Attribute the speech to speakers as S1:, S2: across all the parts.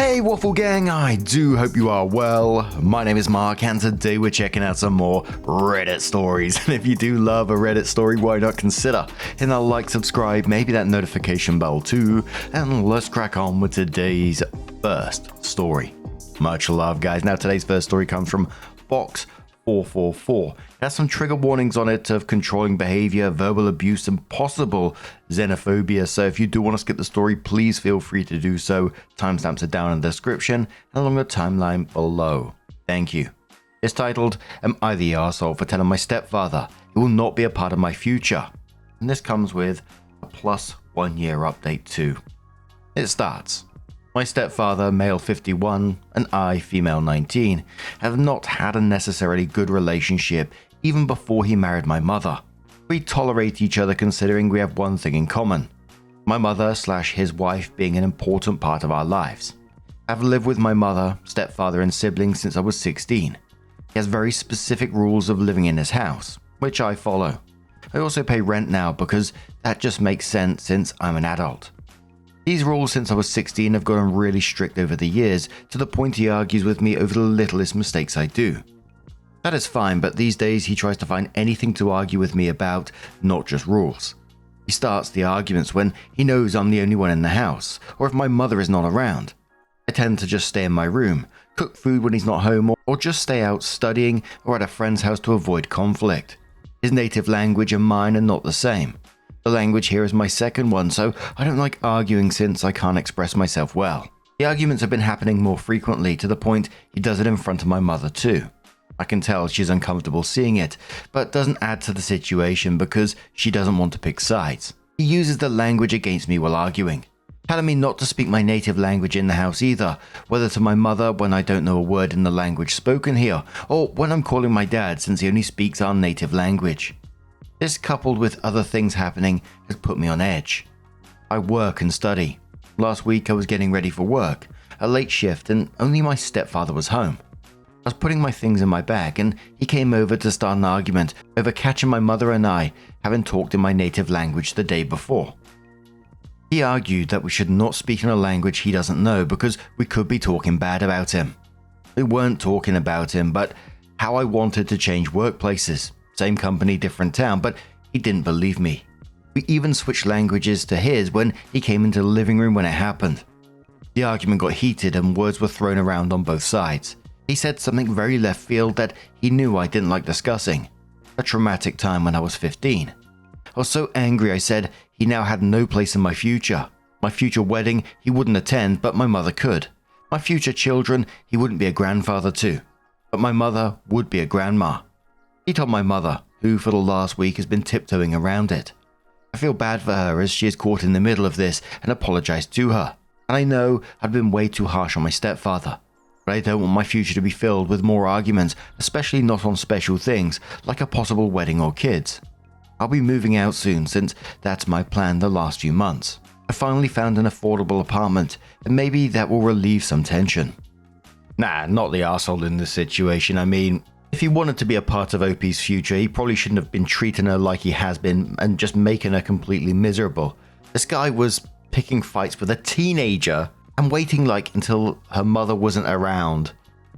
S1: Hey Waffle Gang, I do hope you are well. My name is Mark and today we're checking out some more Reddit stories. And if you do love a Reddit story, why not consider hitting that like, subscribe, maybe that notification bell too. And let's crack on with today's first story. Much love guys. Now today's first story comes from Fox444. It has some trigger warnings on it of controlling behavior, verbal abuse, and possible xenophobia. So if you do want to skip the story, please feel free to do so. Timestamps are down in the description and along the timeline below. Thank you. It's titled, Am I the Arsehole for telling my stepfather he will not be a part of my future? And this comes with a +1 year update too. It starts. My stepfather, male 51, and I, female 19, have not had a necessarily good relationship even before he married my mother. We tolerate each other considering we have one thing in common. My mother / his wife being an important part of our lives. I've lived with my mother, stepfather, and siblings since I was 16. He has very specific rules of living in his house, which I follow. I also pay rent now because that just makes sense since I'm an adult. These rules since I was 16 have gotten really strict over the years, to the point he argues with me over the littlest mistakes I do. That is fine, but these days he tries to find anything to argue with me about, not just rules. He starts the arguments when he knows I'm the only one in the house, or if my mother is not around. I tend to just stay in my room, cook food when he's not home, or just stay out studying or at a friend's house to avoid conflict. His native language and mine are not the same. The language here is my second one, so I don't like arguing since I can't express myself well. The arguments have been happening more frequently, to the point he does it in front of my mother too. I can tell she's uncomfortable seeing it, but doesn't add to the situation because she doesn't want to pick sides. He uses the language against me while arguing, telling me not to speak my native language in the house either, whether to my mother when I don't know a word in the language spoken here, or when I'm calling my dad since he only speaks our native language. This, coupled with other things happening, has put me on edge. I work and study. Last week I was getting ready for work, a late shift, and only my stepfather was home. I was putting my things in my bag and he came over to start an argument over catching my mother and I having talked in my native language the day before. He argued that we should not speak in a language he doesn't know because we could be talking bad about him. We weren't talking about him, but how I wanted to change workplaces. Same company, different town, but he didn't believe me. We even switched languages to his when he came into the living room when it happened. The argument got heated and words were thrown around on both sides. He said something very left field that he knew I didn't like discussing. A traumatic time when I was 15. I was so angry I said he now had no place in my future. My future wedding he wouldn't attend, but my mother could. My future children he wouldn't be a grandfather to, but my mother would be a grandma. He told my mother, who for the last week has been tiptoeing around it. I feel bad for her as she is caught in the middle of this and apologized to her. And I know I've been way too harsh on my stepfather. But I don't want my future to be filled with more arguments, especially not on special things like a possible wedding or kids. I'll be moving out soon since that's my plan the last few months. I finally found an affordable apartment and maybe that will relieve some tension. Nah, not the arsehole in this situation. I mean, if he wanted to be a part of OP's future, he probably shouldn't have been treating her like he has been and just making her completely miserable. This guy was picking fights with a teenager and waiting until her mother wasn't around,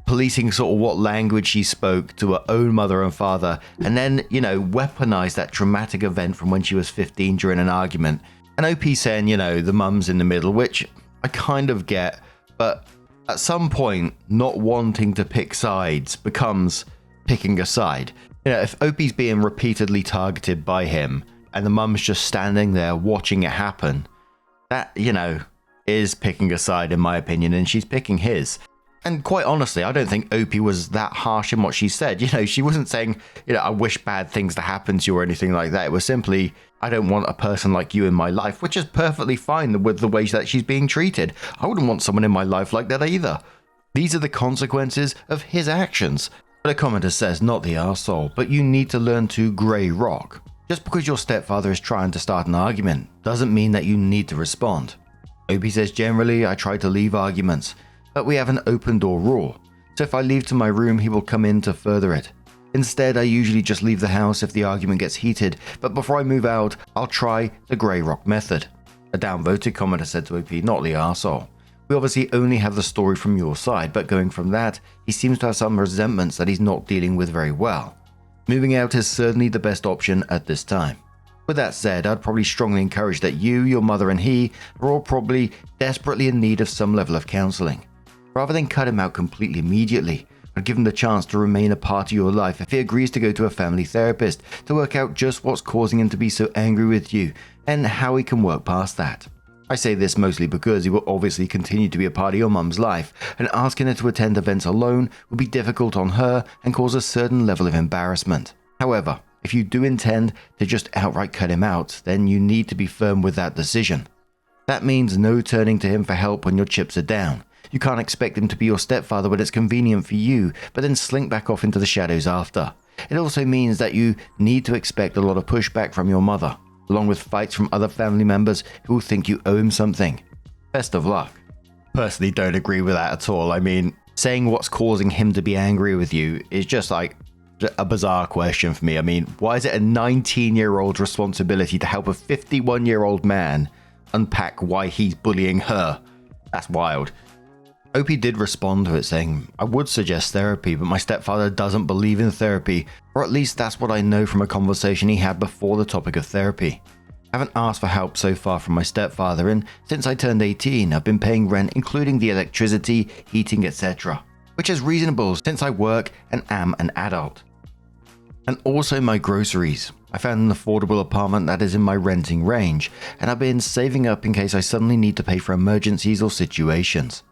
S1: policing sort of what language she spoke to her own mother and father, and then, weaponize that traumatic event from when she was 15 during an argument. And OP saying, the mum's in the middle, which I kind of get, but at some point, not wanting to pick sides becomes picking a side. If Opie's being repeatedly targeted by him and the mum's just standing there watching it happen, that, is picking a side in my opinion, and she's picking his. And quite honestly, I don't think Opie was that harsh in what she said. She wasn't saying, I wish bad things to happen to you or anything like that. It was simply, I don't want a person like you in my life, which is perfectly fine with the way that she's being treated. I wouldn't want someone in my life like that either. These are the consequences of his actions. But a commenter says, not the arsehole, but you need to learn to grey rock. Just because your stepfather is trying to start an argument doesn't mean that you need to respond. Opie says, generally I try to leave arguments, but we have an open door rule, so if I leave to my room he will come in to further it. Instead I usually just leave the house if the argument gets heated, but before I move out I'll try the grey rock method. A downvoted commenter said to OP, not the arsehole. We obviously only have the story from your side, but going from that, he seems to have some resentments that he's not dealing with very well. Moving out is certainly the best option at this time. With that said, I'd probably strongly encourage that you, your mother and he are all probably desperately in need of some level of counselling. Rather than cut him out completely immediately, I'd give him the chance to remain a part of your life if he agrees to go to a family therapist to work out just what's causing him to be so angry with you and how he can work past that. I say this mostly because he will obviously continue to be a part of your mum's life, and asking her to attend events alone will be difficult on her and cause a certain level of embarrassment. However, if you do intend to just outright cut him out, then you need to be firm with that decision. That means no turning to him for help when your chips are down. You can't expect him to be your stepfather when it's convenient for you, but then slink back off into the shadows after. It also means that you need to expect a lot of pushback from your mother, along with fights from other family members who will think you owe him something. Best of luck. Personally, don't agree with that at all. I mean, saying what's causing him to be angry with you is just like a bizarre question for me. I mean, why is it a 19-year-old's responsibility to help a 51-year-old man unpack why he's bullying her? That's wild. Opie did respond to it saying, I would suggest therapy, but my stepfather doesn't believe in therapy, or at least that's what I know from a conversation he had before the topic of therapy. I haven't asked for help so far from my stepfather, and since I turned 18, I've been paying rent, including the electricity, heating, etc., which is reasonable since I work and am an adult. And also my groceries. I found an affordable apartment that is in my renting range, and I've been saving up in case I suddenly need to pay for emergencies or situations.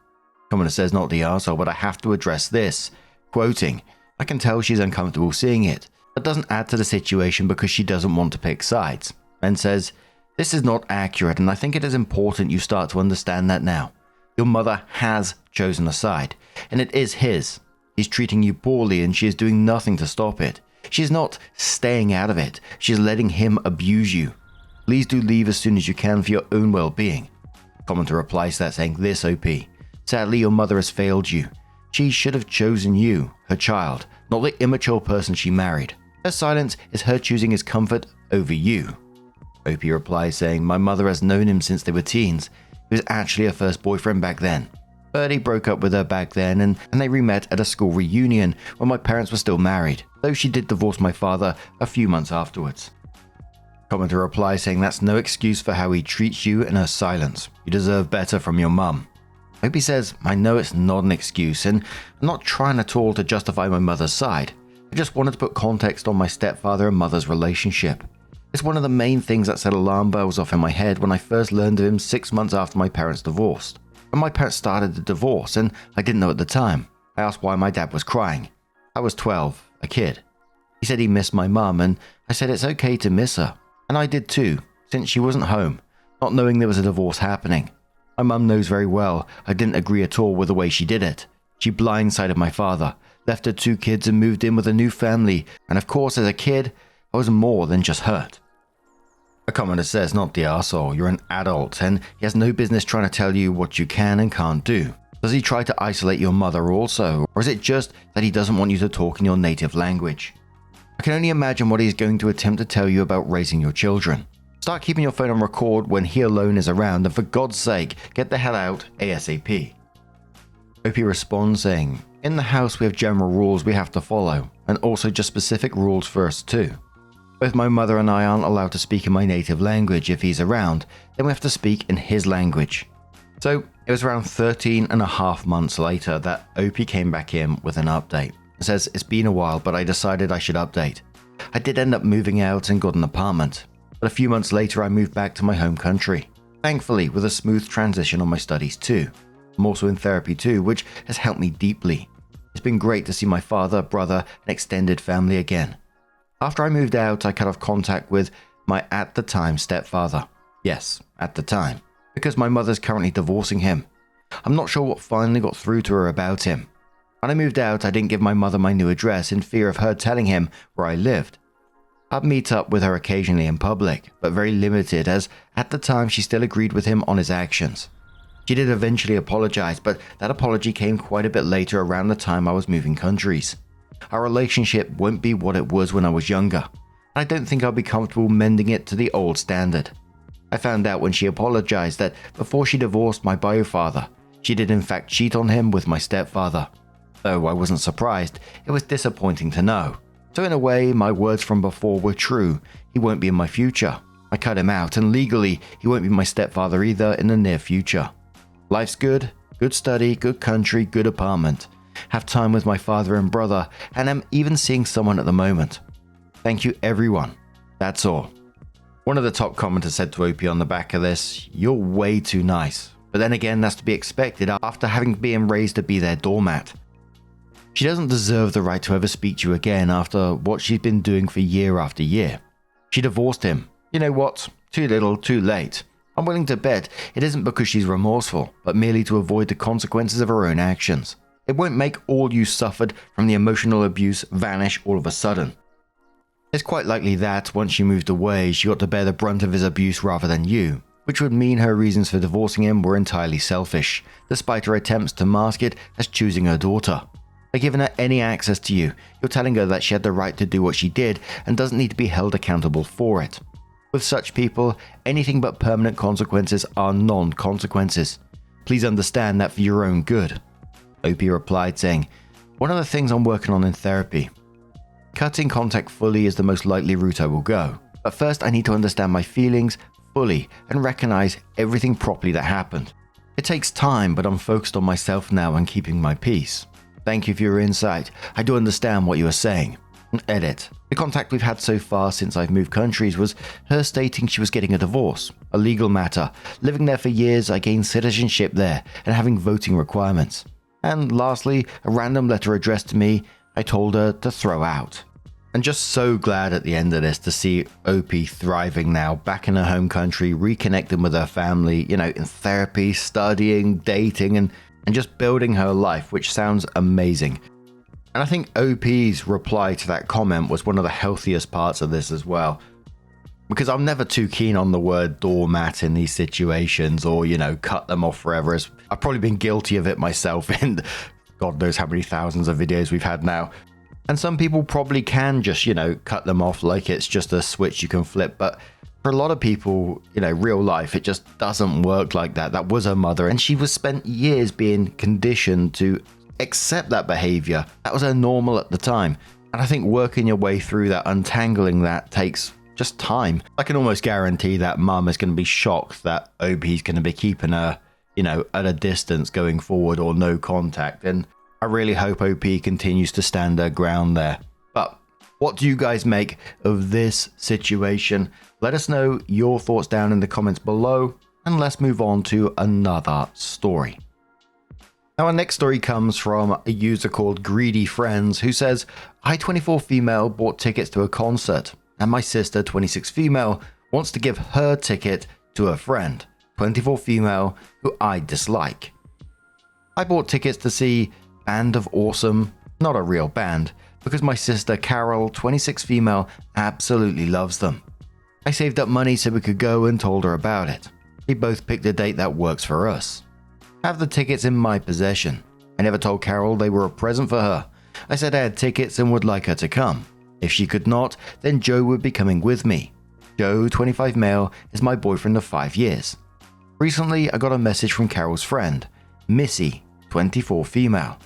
S1: Commenter says, not the arsehole, but I have to address this. Quoting, I can tell she's uncomfortable seeing it, but doesn't add to the situation because she doesn't want to pick sides. And says, this is not accurate, and I think it is important you start to understand that now. Your mother has chosen a side, and it is his. He's treating you poorly, and she is doing nothing to stop it. She is not staying out of it. She is letting him abuse you. Please do leave as soon as you can for your own well-being. Commenter replies to that saying, this OP. Sadly, your mother has failed you. She should have chosen you, her child, not the immature person she married. Her silence is her choosing his comfort over you. OP replies saying, my mother has known him since they were teens. He was actually her first boyfriend back then. Birdie broke up with her back then and they re-met at a school reunion when my parents were still married, though she did divorce my father a few months afterwards. Commenter replies saying that's no excuse for how he treats you and her silence. You deserve better from your mum. Opie says, I know it's not an excuse and I'm not trying at all to justify my mother's side. I just wanted to put context on my stepfather and mother's relationship. It's one of the main things that set alarm bells off in my head when I first learned of him 6 months after my parents divorced. When my parents started the divorce and I didn't know at the time, I asked why my dad was crying. I was 12, a kid. He said he missed my mum and I said it's okay to miss her. And I did too, since she wasn't home, not knowing there was a divorce happening. My mum knows very well I didn't agree at all with the way she did it. She blindsided my father, left her 2 kids and moved in with a new family, and of course as a kid, I was more than just hurt. A commenter says, not the arsehole, you're an adult and he has no business trying to tell you what you can and can't do. Does he try to isolate your mother also, or is it just that he doesn't want you to talk in your native language? I can only imagine what he's going to attempt to tell you about raising your children. Start keeping your phone on record when he alone is around and for God's sake, get the hell out ASAP. Opie responds saying, in the house we have general rules we have to follow, and also just specific rules for us too. Both my mother and I aren't allowed to speak in my native language. If he's around, then we have to speak in his language. So it was around 13.5 months later that Opie came back in with an update. It says, it's been a while, but I decided I should update. I did end up moving out and got an apartment, but a few months later I moved back to my home country. Thankfully, with a smooth transition on my studies too. I'm also in therapy too, which has helped me deeply. It's been great to see my father, brother, and extended family again. After I moved out, I cut off contact with my at the time stepfather. Yes, at the time, because my mother's currently divorcing him. I'm not sure what finally got through to her about him. When I moved out, I didn't give my mother my new address in fear of her telling him where I lived. I'd meet up with her occasionally in public, but very limited as at the time she still agreed with him on his actions. She did eventually apologize, but that apology came quite a bit later around the time I was moving countries. Our relationship won't be what it was when I was younger. I don't think I'll be comfortable mending it to the old standard. I found out when she apologized that before she divorced my bio father, She did in fact cheat on him with my stepfather. Though I wasn't surprised, it was disappointing to know. So in a way, my words from before were true. He won't be in my future. I cut him out, and legally, he won't be my stepfather either in the near future. Life's good. Good study, good country, good apartment. Have time with my father and brother, and I'm even seeing someone at the moment. Thank you everyone. That's all. One of the top commenters said to OP on the back of this, "You're way too nice." But then again, that's to be expected after having been raised to be their doormat. She doesn't deserve the right to ever speak to you again after what she's been doing for year after year. She divorced him. You know what? Too little, too late. I'm willing to bet it isn't because she's remorseful, but merely to avoid the consequences of her own actions. It won't make all you suffered from the emotional abuse vanish all of a sudden. It's quite likely that, once she moved away, she got to bear the brunt of his abuse rather than you, which would mean her reasons for divorcing him were entirely selfish, despite her attempts to mask it as choosing her daughter. By giving her any access to you, you're telling her that she had the right to do what she did and doesn't need to be held accountable for it. With such people, anything but permanent consequences are non-consequences. Please understand that for your own good. OP replied saying, "One of the things I'm working on in therapy. Cutting contact fully is the most likely route I will go. But first I need to understand my feelings fully and recognize everything properly that happened. It takes time, but I'm focused on myself now and keeping my peace. Thank you for your insight. I do understand what you are saying." Edit. The contact we've had so far since I've moved countries was her stating she was getting a divorce, a legal matter. Living there for years, I gained citizenship there and having voting requirements. And lastly, a random letter addressed to me I told her to throw out. And just so glad at the end of this to see OP thriving now, back in her home country, reconnecting with her family, in therapy, studying, dating, and just building her life, which sounds amazing. And I think OP's reply to that comment was one of the healthiest parts of this as well. Because I'm never too keen on the word doormat in these situations or, cut them off forever. I've probably been guilty of it myself in God knows how many thousands of videos we've had now. And some people probably can just, cut them off like it's just a switch you can flip. But for a lot of people, real life, it just doesn't work like that. That was her mother, and she was spent years being conditioned to accept that behavior. That was her normal at the time. And I think working your way through that, untangling that, takes just time. I can almost guarantee that mum is going to be shocked that OP's going to be keeping her, at a distance going forward or no contact. And I really hope OP continues to stand her ground there. But what do you guys make of this situation? Let us know your thoughts down in the comments below, and let's move on to another story. Now, our next story comes from a user called GreedyFriends, who says, "I, 24 female, bought tickets to a concert, and my sister, 26 female, wants to give her ticket to a friend, 24 female, who I dislike. I bought tickets to see Band of Awesome, not a real band, because my sister Carol, 26 female, absolutely loves them. I saved up money so we could go and told her about it. We both picked a date that works for us. Have the tickets in my possession. I never told Carol they were a present for her. I said I had tickets and would like her to come. If she could not, then Joe would be coming with me. Joe, 25 male, is my boyfriend of 5 years. Recently, I got a message from Carol's friend, Missy, 24 female.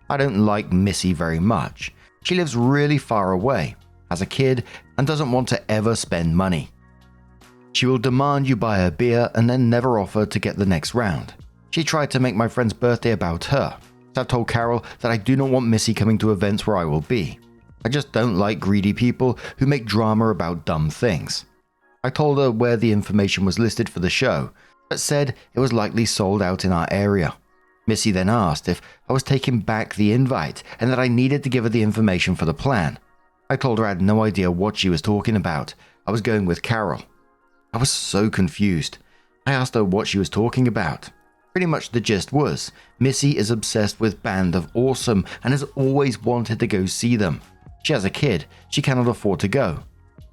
S1: I don't like Missy very much. She lives really far away, has a kid, and doesn't want to ever spend money. She will demand you buy her beer and then never offer to get the next round. She tried to make my friend's birthday about her. So I've told Carol that I do not want Missy coming to events where I will be. I just don't like greedy people who make drama about dumb things. I told her where the information was listed for the show, but said it was likely sold out in our area. Missy then asked if I was taking back the invite and that I needed to give her the information for the plan. I told her I had no idea what she was talking about. I was going with Carol. I was so confused. I asked her what she was talking about. Pretty much the gist was, Missy is obsessed with Band of Awesome and has always wanted to go see them. She has a kid, she cannot afford to go.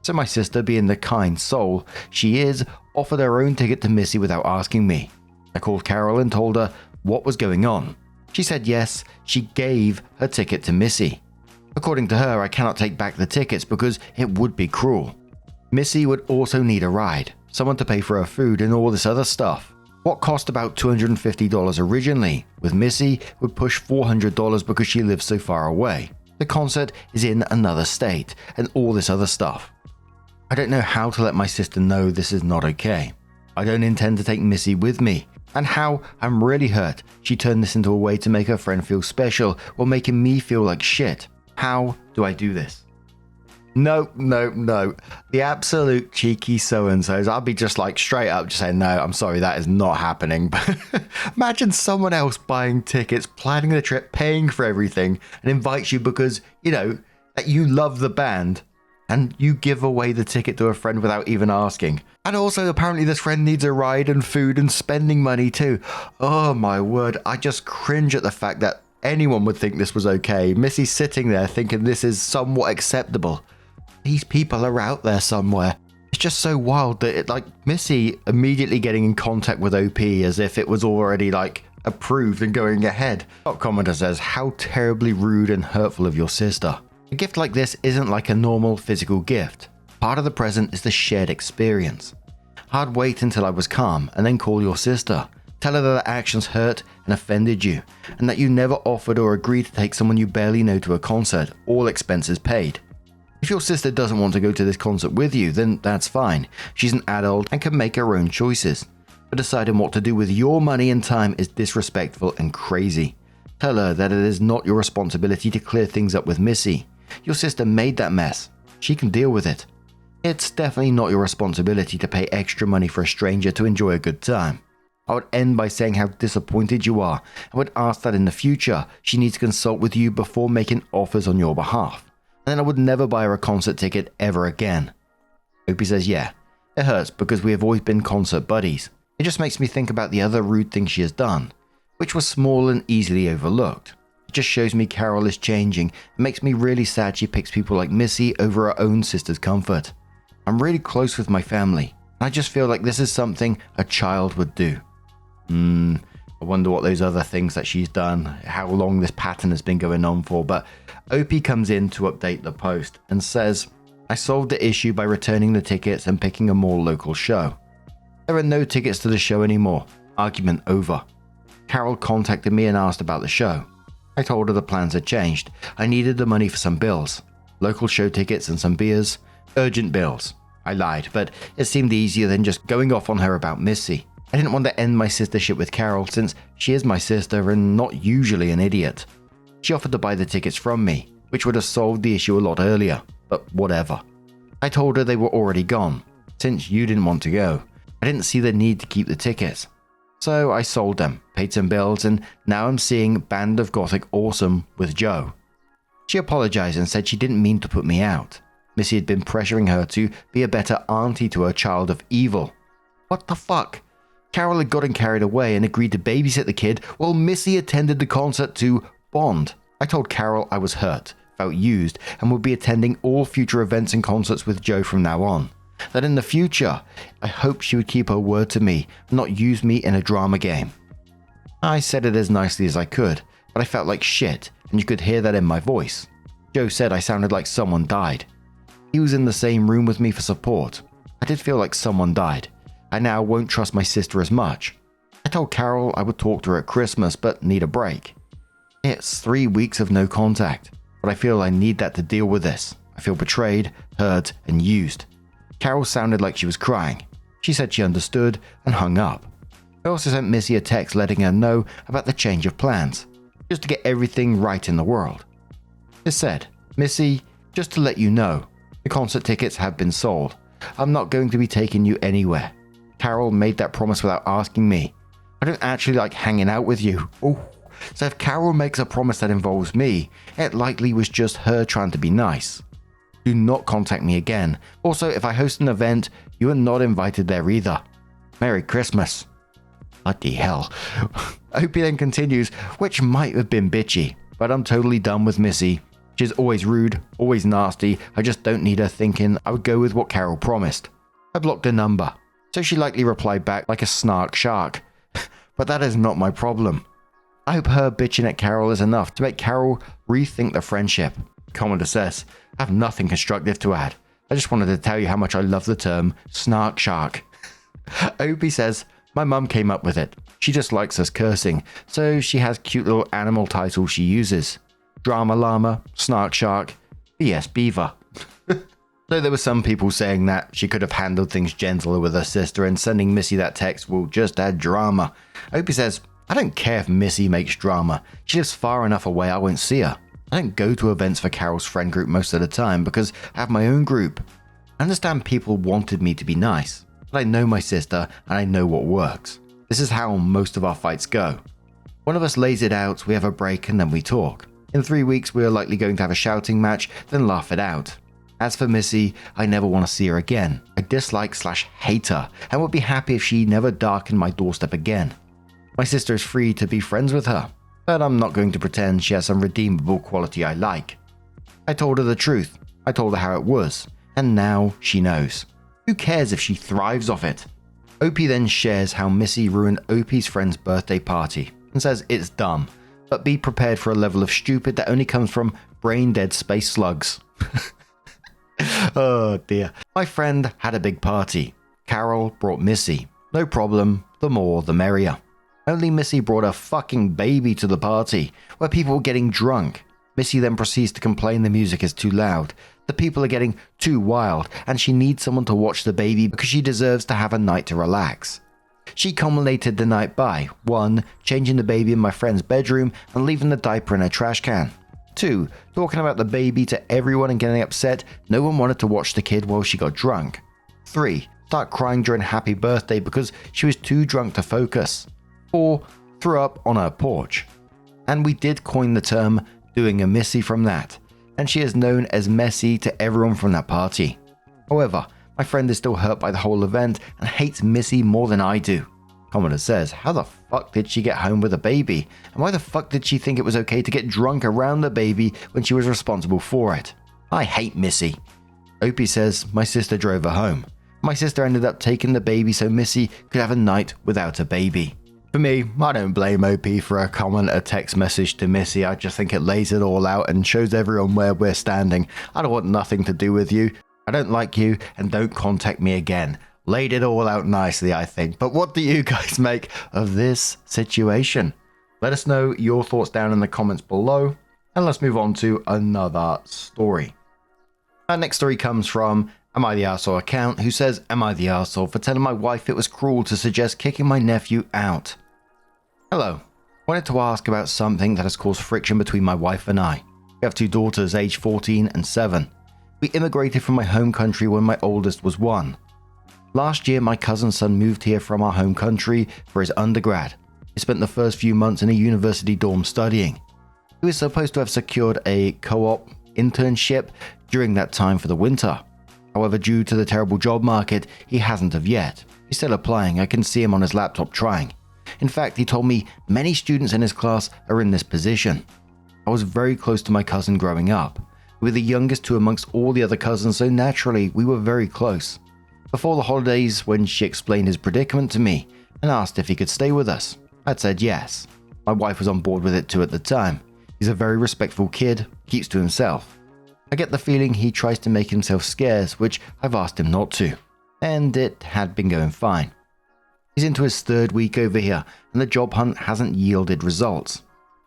S1: So my sister, being the kind soul she is, offered her own ticket to Missy without asking me. I called Carol and told her what was going on. She said yes, she gave her ticket to Missy. According to her, I cannot take back the tickets because it would be cruel. Missy would also need a ride, someone to pay for her food and all this other stuff. What cost about $250 originally, with Missy would push $400 because she lives so far away. The concert is in another state, and all this other stuff. I don't know how to let my sister know this is not okay. I don't intend to take Missy with me, and how I'm really hurt she turned this into a way to make her friend feel special while making me feel like shit. How do I do this? No. The absolute cheeky so-and-sos, I'll be just like straight up just saying, no, I'm sorry, that is not happening. But imagine someone else buying tickets, planning the trip, paying for everything, and invites you because, that you love the band, and you give away the ticket to a friend without even asking. And also, apparently this friend needs a ride and food and spending money too. Oh my word, I just cringe at the fact that anyone would think this was okay. Missy's sitting there thinking this is somewhat acceptable. These people are out there somewhere. It's just so wild that Missy immediately getting in contact with OP as if it was already approved and going ahead. Top commenter says, how terribly rude and hurtful of your sister. A gift like this isn't like a normal physical gift. Part of the present is the shared experience. I'd wait until I was calm and then call your sister. Tell her that her actions hurt and offended you, and that you never offered or agreed to take someone you barely know to a concert, all expenses paid. If your sister doesn't want to go to this concert with you, then that's fine. She's an adult and can make her own choices. But deciding what to do with your money and time is disrespectful and crazy. Tell her that it is not your responsibility to clear things up with Missy. Your sister made that mess. She can deal with it. It's definitely not your responsibility to pay extra money for a stranger to enjoy a good time. I would end by saying how disappointed you are. I would ask that in the future she needs to consult with you before making offers on your behalf. And then I would never buy her a concert ticket ever again. Opie says, yeah, it hurts because we have always been concert buddies. It just makes me think about the other rude things she has done, which was small and easily overlooked. It just shows me Carol is changing and makes me really sad she picks people like Missy over her own sister's comfort. I'm really close with my family, and I just feel like this is something a child would do. I wonder what those other things that she's done, how long this pattern has been going on for, but Opie comes in to update the post and says, I solved the issue by returning the tickets and picking a more local show. There are no tickets to the show anymore. Argument over. Carol contacted me and asked about the show. I told her the plans had changed. I needed the money for some bills. Local show tickets and some beers. Urgent bills. I lied, but it seemed easier than just going off on her about Missy. I didn't want to end my sistership with Carol since she is my sister and not usually an idiot. She offered to buy the tickets from me, which would have solved the issue a lot earlier, but whatever. I told her they were already gone. Since you didn't want to go, I didn't see the need to keep the tickets. So I sold them, paid some bills, and now I'm seeing Band of Gothic Awesome with Joe. She apologized and said she didn't mean to put me out. Missy had been pressuring her to be a better auntie to her child of evil. What the fuck? Carol had gotten carried away and agreed to babysit the kid while Missy attended the concert to bond. I told Carol I was hurt, felt used, and would be attending all future events and concerts with Joe from now on. That in the future, I hoped she would keep her word to me and not use me in a drama game. I said it as nicely as I could, but I felt like shit, and you could hear that in my voice. Joe said I sounded like someone died. He was in the same room with me for support. I did feel like someone died. I now won't trust my sister as much. I told Carol I would talk to her at Christmas, but need a break. It's 3 weeks of no contact, but I feel I need that to deal with this. I feel betrayed, hurt, and used. Carol sounded like she was crying. She said she understood and hung up. I also sent Missy a text letting her know about the change of plans, just to get everything right in the world. It said, Missy, just to let you know, the concert tickets have been sold. I'm not going to be taking you anywhere. Carol made that promise without asking me. I don't actually like hanging out with you. Oh, so if Carol makes a promise that involves me, it likely was just her trying to be nice. Do not contact me again. Also, if I host an event, you are not invited there either. Merry Christmas. Bloody hell. Opie then continues, which might have been bitchy, but I'm totally done with Missy. She's always rude, always nasty. I just don't need her thinking I would go with what Carol promised. I blocked her number, so she likely replied back like a snark shark. But that is not my problem. I hope her bitching at Carol is enough to make Carol rethink the friendship. Commenter says, I have nothing constructive to add. I just wanted to tell you how much I love the term snark shark. Opie says, My mum came up with it. She just likes us cursing, so she has cute little animal titles she uses. Drama Llama, Snark Shark, BS Beaver. Though there were some people saying that she could have handled things gentler with her sister, and sending Missy that text will just add drama. Opie says, I don't care if Missy makes drama. She lives far enough away I won't see her. I don't go to events for Carol's friend group most of the time because I have my own group. I understand people wanted me to be nice, but I know my sister and I know what works. This is how most of our fights go. One of us lays it out, we have a break, and then we talk. In 3 weeks we are likely going to have a shouting match, then laugh it out. As for Missy, I never want to see her again. I dislike/hate her and would be happy if she never darkened my doorstep again. My sister is free to be friends with her, but I'm not going to pretend she has some redeemable quality I like. I told her the truth. I told her how it was, and now she knows. Who cares if she thrives off it? Opie then shares how Missy ruined Opie's friend's birthday party and says it's dumb, but be prepared for a level of stupid that only comes from brain-dead space slugs. Oh dear. My friend had a big party. Carol brought Missy. No problem, the more the merrier. Only Missy brought a fucking baby to the party, where people were getting drunk. Missy then proceeds to complain the music is too loud, the people are getting too wild, and she needs someone to watch the baby because she deserves to have a night to relax. She culminated the night by 1. Changing the baby in my friend's bedroom and leaving the diaper in a trash can. 2. Talking about the baby to everyone and getting upset no one wanted to watch the kid while she got drunk. 3. Start crying during happy birthday because she was too drunk to focus. 4. Threw up on her porch. And we did coin the term doing a Missy from that, and she is known as Messy to everyone from that party. However, my friend is still hurt by the whole event and hates Missy more than I do. Commenter says, how the fuck did she get home with a baby? And why the fuck did she think it was okay to get drunk around the baby when she was responsible for it? I hate Missy. Opie says, my sister drove her home. My sister ended up taking the baby so Missy could have a night without a baby. For me, I don't blame OP for a comment or text message to Missy. I just think it lays it all out and shows everyone where we're standing. I don't want nothing to do with you. I don't like you, and don't contact me again. Laid it all out nicely, I think. But what do you guys make of this situation? Let us know your thoughts down in the comments below, and let's move on to another story. Our next story comes from AITAaccnt, who says, am I the arsehole for telling my wife it was cruel to suggest kicking my nephew out? Hello. Wanted to ask about something that has caused friction between my wife and I. We have 2 daughters aged 14 and 7. We immigrated from my home country when my oldest was 1. Last year, my cousin's son moved here from our home country for his undergrad. He spent the first few months in a university dorm studying. He was supposed to have secured a co-op internship during that time for the winter. However, due to the terrible job market, he hasn't of yet. He's still applying. I can see him on his laptop trying. In fact, he told me many students in his class are in this position. I was very close to my cousin growing up. We were the youngest two amongst all the other cousins, so naturally we were very close. Before the holidays, when she explained his predicament to me and asked if he could stay with us, I'd said yes. My wife was on board with it too at the time. He's a very respectful kid, keeps to himself. I get the feeling he tries to make himself scarce, which I've asked him not to, and it had been going fine. He's into his 3rd week over here, and the job hunt hasn't yielded results.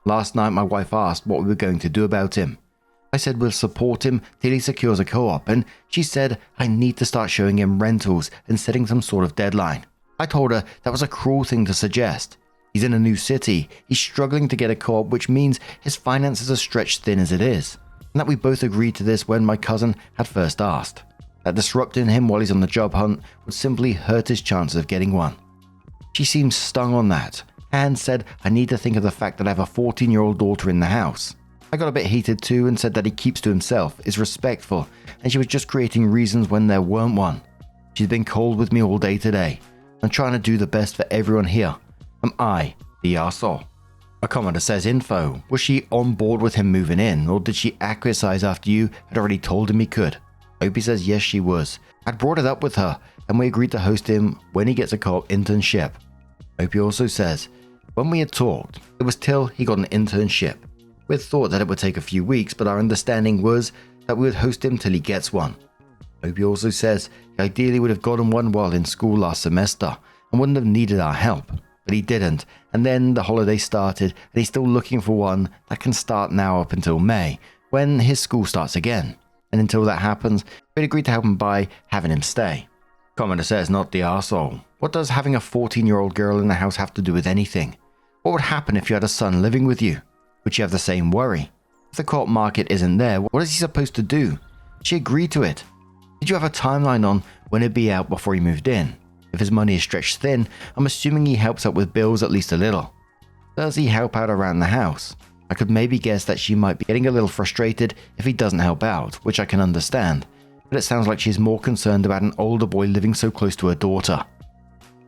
S1: Last night my wife asked what we were going to do about him. I said we'll support him till he secures a co-op, and she said I need to start showing him rentals and setting some sort of deadline. I told her that was a cruel thing to suggest. He's in a new city, he's struggling to get a co-op, which means his finances are stretched thin as it is, and that we both agreed to this when my cousin had first asked. That disrupting him while he's on the job hunt would simply hurt his chances of getting one. She seemed stung on that, and said I need to think of the fact that I have a 14-year-old daughter in the house. I got a bit heated too and said that he keeps to himself, is respectful, and she was just creating reasons when there weren't one. She's been cold with me all day today. I'm trying to do the best for everyone here. Am I the arsehole? A commenter says info. Was she on board with him moving in, or did she acquiesce after you had already told him he could? Opie says yes, she was. I'd brought it up with her, and we agreed to host him when he gets a co-op internship. Opie also says, when we had talked, it was till he got an internship. We had thought that it would take a few weeks, but our understanding was that we would host him till he gets one. Opie also says he ideally would have gotten one while in school last semester, and wouldn't have needed our help. But he didn't, and then the holiday started, and he's still looking for one that can start now up until May, when his school starts again. And until that happens, we'd agreed to help him by having him stay. Commenter says, not the arsehole. What does having a 14-year-old girl in the house have to do with anything? What would happen if you had a son living with you? Would you have the same worry? If the co-op market isn't there, what is he supposed to do? Did she agree to it? Did you have a timeline on when it'd be out before he moved in? If his money is stretched thin, I'm assuming he helps out with bills at least a little. Does he help out around the house? I could maybe guess that she might be getting a little frustrated if he doesn't help out, which I can understand, but it sounds like she's more concerned about an older boy living so close to her daughter.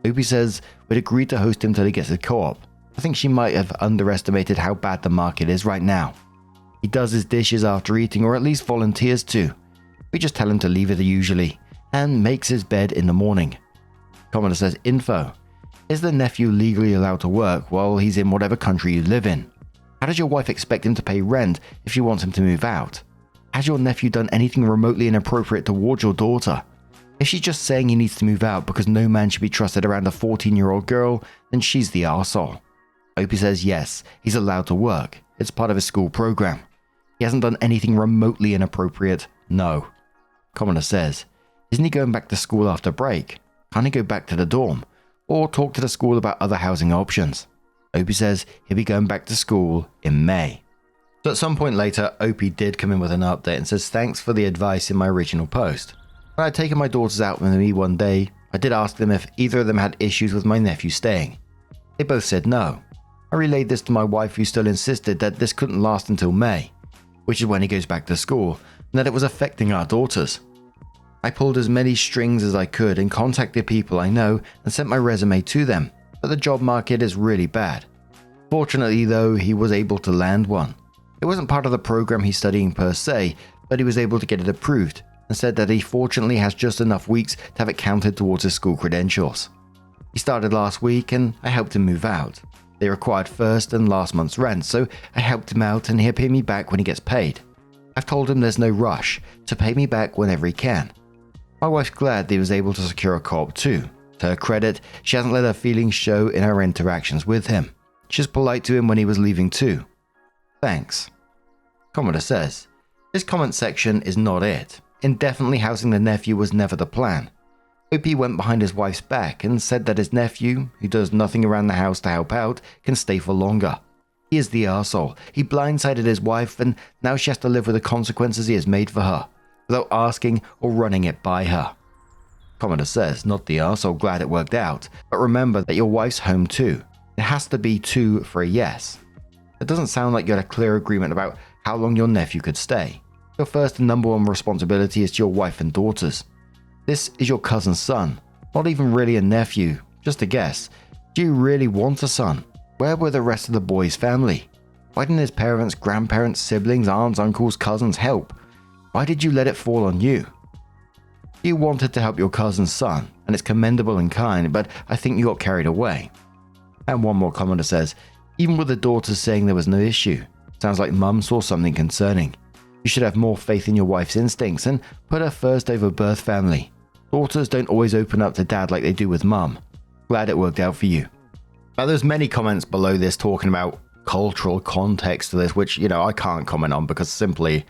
S1: Opie says we'd agreed to host him till he gets a co-op. I think she might have underestimated how bad the market is right now. He does his dishes after eating, or at least volunteers to. We just tell him to leave it usually, and makes his bed in the morning. Commenter says, info. Is the nephew legally allowed to work while he's in whatever country you live in? How does your wife expect him to pay rent if she wants him to move out? Has your nephew done anything remotely inappropriate towards your daughter? If she's just saying he needs to move out because no man should be trusted around a 14-year-old girl, then she's the arsehole. Opie says yes, he's allowed to work. It's part of his school program. He hasn't done anything remotely inappropriate, no. Commenter says, isn't he going back to school after break? Can't he go back to the dorm? Or talk to the school about other housing options? Opie says he'll be going back to school in May. So at some point later, Opie did come in with an update and says thanks for the advice in my original post. When I'd taken my daughters out with me one day, I did ask them if either of them had issues with my nephew staying. They both said no. I relayed this to my wife, who still insisted that this couldn't last until May, which is when he goes back to school, and that it was affecting our daughters. I pulled as many strings as I could and contacted people I know and sent my resume to them, but the job market is really bad. Fortunately though, he was able to land one. It wasn't part of the program he's studying per se, but he was able to get it approved, and said that he fortunately has just enough weeks to have it counted towards his school credentials. He started last week and I helped him move out. They required first and last month's rent, so I helped him out and he'll pay me back when he gets paid. I've told him there's no rush, to pay me back whenever he can. My wife's glad that he was able to secure a co-op too. To her credit, she hasn't let her feelings show in her interactions with him. She's polite to him when he was leaving too. Thanks. Commenter says, this comment section is not it. Indefinitely housing the nephew was never the plan. Opie went behind his wife's back and said that his nephew, who does nothing around the house to help out, can stay for longer. He is the arsehole. He blindsided his wife and now she has to live with the consequences he has made for her, without asking or running it by her. Commenter says, not the arsehole, glad it worked out, but remember that your wife's home too. It has to be 2 for a yes. It doesn't sound like you had a clear agreement about how long your nephew could stay. Your first and number one responsibility is to your wife and daughters. This is your cousin's son, not even really a nephew, just a guess. Do you really want a son? Where were the rest of the boy's family? Why didn't his parents, grandparents, siblings, aunts, uncles, cousins help? Why did you let it fall on you? You wanted to help your cousin's son, and it's commendable and kind, but I think you got carried away. And one more commenter says, even with the daughters saying there was no issue, sounds like mum saw something concerning. You should have more faith in your wife's instincts and put her first over birth family. Daughters don't always open up to dad like they do with mum. Glad it worked out for you. Now there's many comments below this talking about cultural context to this, which, I can't comment on because simply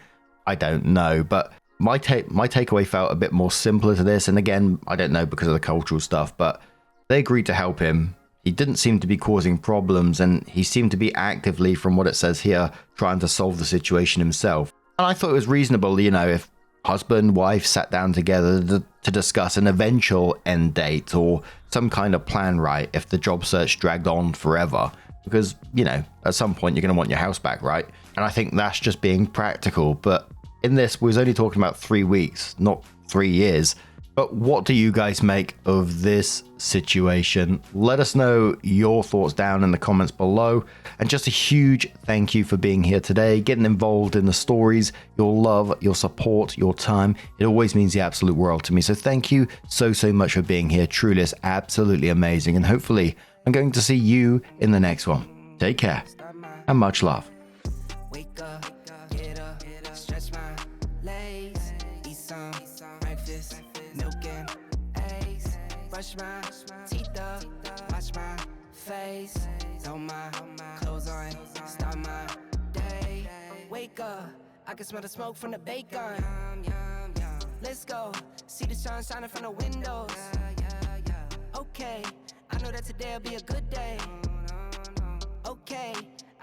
S1: I don't know. But my takeaway felt a bit more simpler to this. And again, I don't know because of the cultural stuff, but they agreed to help him. He didn't seem to be causing problems and he seemed to be actively, from what it says here, trying to solve the situation himself. And I thought it was reasonable, if husband, wife sat down together to discuss an eventual end date or some kind of plan, right? If the job search dragged on forever, because, at some point you're going to want your house back, right? And I think that's just being practical. But in this, we was only talking about 3 weeks, not 3 years. But what do you guys make of this situation? Let us know your thoughts down in the comments below. And just a huge thank you for being here today, getting involved in the stories, your love, your support, your time. It always means the absolute world to me. So thank you so much for being here. Truly, it's absolutely amazing. And hopefully I'm going to see you in the next one. Take care and much love.
S2: Wake up, get up, stretch my legs, eat some breakfast, milk and eggs, brush my teeth up. face, throw my clothes on, start my day. Wake up, I can smell the smoke from the bacon. Let's go, see the sun shining from the windows. Okay, I know that today'll be a good day. Okay,